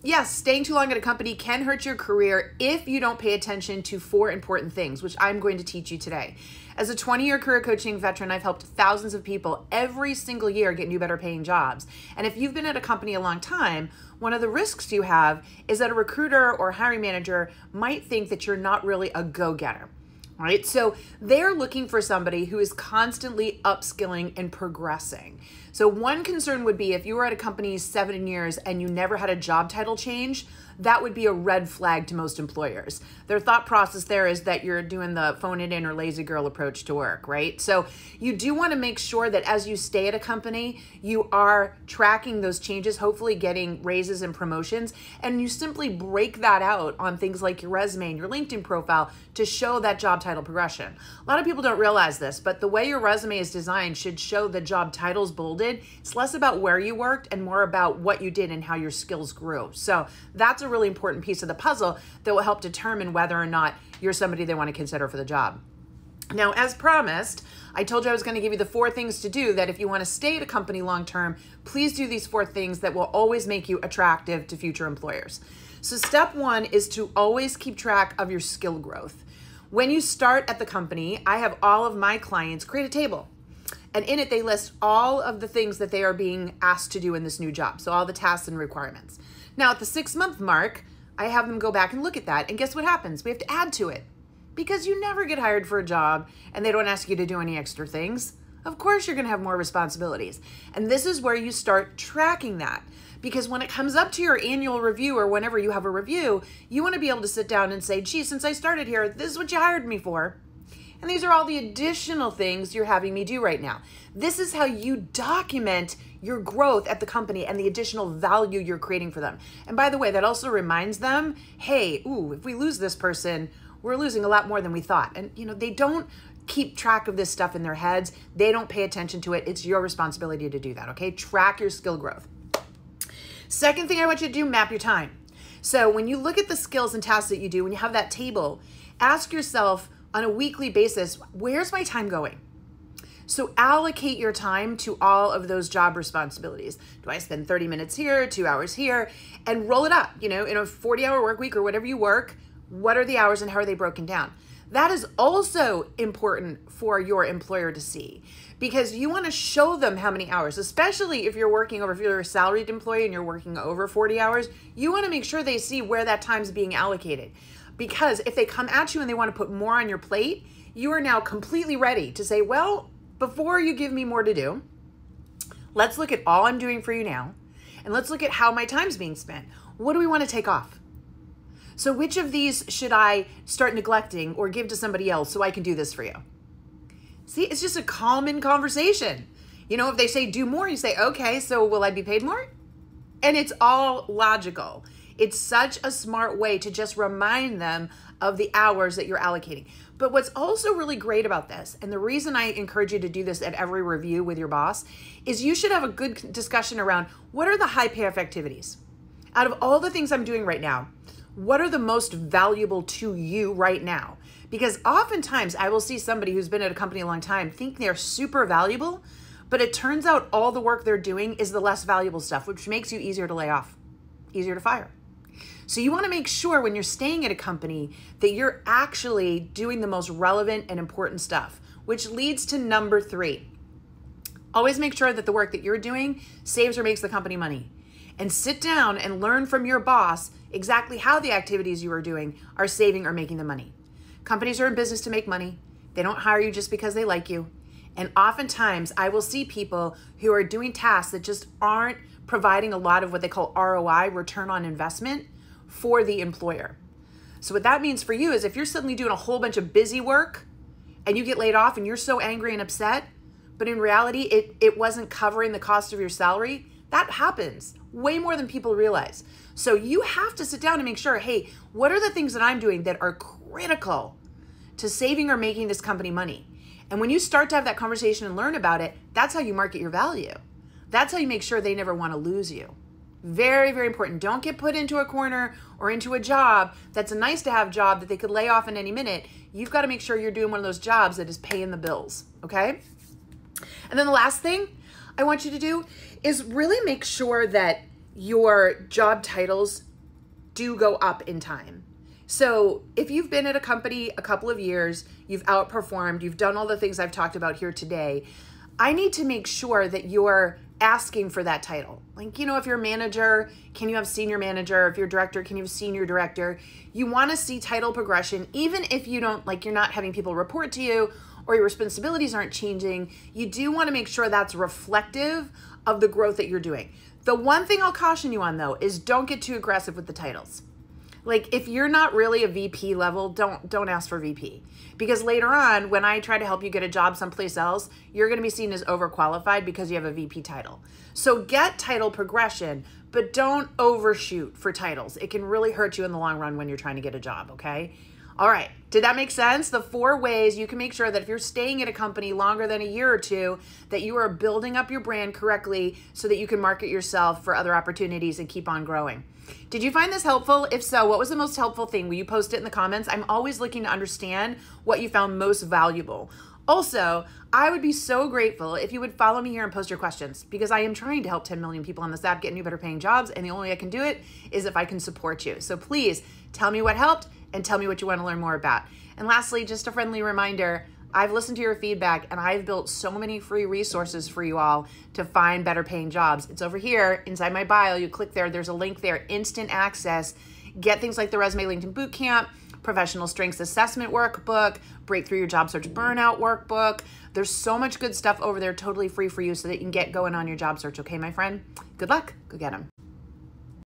Yes, staying too long at a company can hurt your career if you don't pay attention to 4 important things, which I'm going to teach you today. As a 20-year career coaching veteran, I've helped thousands of people every single year get new, better paying jobs. And if you've been at a company a long time, one of the risks you have is that a recruiter or hiring manager might think that you're not really a go-getter. Right? So they're looking for somebody who is constantly upskilling and progressing. So one concern would be if you were at a company 7 years and you never had a job title change, that would be a red flag to most employers. Their thought process there is that you're doing the phone it in or lazy girl approach to work, right? So you do want to make sure that as you stay at a company, you are tracking those changes, hopefully getting raises and promotions, and you simply break that out on things like your resume and your LinkedIn profile to show that job title progression. A lot of people don't realize this, but the way your resume is designed should show the job titles bolded. It's less about where you worked and more about what you did and how your skills grew. So that's a really important piece of the puzzle that will help determine whether or not you're somebody they want to consider for the job. Now, as promised, I told you I was going to give you the 4 things to do that if you want to stay at a company long-term, please do these 4 things that will always make you attractive to future employers. So step 1 is to always keep track of your skill growth. When you start at the company, I have all of my clients create a table. And in it, they list all of the things that they are being asked to do in this new job. So all the tasks and requirements. Now, at the 6-month mark, I have them go back and look at that. And guess what happens? We have to add to it. Because you never get hired for a job and they don't ask you to do any extra things. Of course, you're going to have more responsibilities. And this is where you start tracking that. Because when it comes up to your annual review or whenever you have a review, you want to be able to sit down and say, gee, since I started here, this is what you hired me for. And these are all the additional things you're having me do right now. This is how you document your growth at the company and the additional value you're creating for them. And by the way, that also reminds them, hey, if we lose this person, we're losing a lot more than we thought. And they don't keep track of this stuff in their heads. They don't pay attention to it. It's your responsibility to do that, okay? Track your skill growth. Second thing I want you to do, map your time. So when you look at the skills and tasks that you do, when you have that table, ask yourself on a weekly basis, where's my time going? So allocate your time to all of those job responsibilities. Do I spend 30 minutes here, 2 hours here, and roll it up, in a 40-hour work week or whatever you work, what are the hours and how are they broken down? That is also important for your employer to see because you want to show them how many hours, especially if you're if you're a salaried employee and you're working over 40 hours, you want to make sure they see where that time's being allocated. Because if they come at you and they want to put more on your plate, you are now completely ready to say, well, before you give me more to do, let's look at all I'm doing for you now, and let's look at how my time's being spent. What do we want to take off? So which of these should I start neglecting or give to somebody else so I can do this for you? See, it's just a common conversation. If they say do more, you say, okay, so will I be paid more? And it's all logical. It's such a smart way to just remind them of the hours that you're allocating. But what's also really great about this, and the reason I encourage you to do this at every review with your boss, is you should have a good discussion around what are the high payoff activities? Out of all the things I'm doing right now, what are the most valuable to you right now? Because oftentimes I will see somebody who's been at a company a long time think they're super valuable, but it turns out all the work they're doing is the less valuable stuff, which makes you easier to lay off, easier to fire. So you want to make sure when you're staying at a company that you're actually doing the most relevant and important stuff, which leads to number 3. Always make sure that the work that you're doing saves or makes the company money. And sit down and learn from your boss exactly how the activities you are doing are saving or making the money. Companies are in business to make money. They don't hire you just because they like you. And oftentimes I will see people who are doing tasks that just aren't providing a lot of what they call ROI, return on investment, for the employer. So what that means for you is if you're suddenly doing a whole bunch of busy work and you get laid off and you're so angry and upset, but in reality, it wasn't covering the cost of your salary, that happens way more than people realize. So you have to sit down and make sure, hey, what are the things that I'm doing that are critical to saving or making this company money? And when you start to have that conversation and learn about it, that's how you market your value. That's how you make sure they never want to lose you. Very, very important. Don't get put into a corner or into a job that's a nice to have job that they could lay off in any minute. You've got to make sure you're doing one of those jobs that is paying the bills, okay? And then the last thing I want you to do is really make sure that your job titles do go up in time. So if you've been at a company a couple of years, you've outperformed, you've done all the things I've talked about here today, I need to make sure that you're asking for that title. Like, if you're a manager, can you have senior manager? If you're a director, can you have senior director? You want to see title progression, even if you don't, you're not having people report to you or your responsibilities aren't changing. You do want to make sure that's reflective of the growth that you're doing. The one thing I'll caution you on, though, is don't get too aggressive with the titles. If you're not really a VP level, don't ask for VP. Because later on, when I try to help you get a job someplace else, you're going to be seen as overqualified because you have a VP title. So get title progression, but don't overshoot for titles. It can really hurt you in the long run when you're trying to get a job, okay? All right, did that make sense? The 4 ways you can make sure that if you're staying at a company longer than a year or two, that you are building up your brand correctly so that you can market yourself for other opportunities and keep on growing. Did you find this helpful? If so, what was the most helpful thing? Will you post it in the comments? I'm always looking to understand what you found most valuable. Also, I would be so grateful if you would follow me here and post your questions, because I am trying to help 10 million people on this app get new, better paying jobs, and the only way I can do it is if I can support you. So please tell me what helped and tell me what you want to learn more about. And lastly, just a friendly reminder, I've listened to your feedback and I've built so many free resources for you all to find better paying jobs. It's over here inside my bio. You click there, there's a link there, instant access. Get things like the Resume LinkedIn Bootcamp, Professional Strengths Assessment Workbook, Breakthrough Your Job Search Burnout Workbook. There's so much good stuff over there, totally free for you so that you can get going on your job search. Okay, my friend? Good luck. Go get them.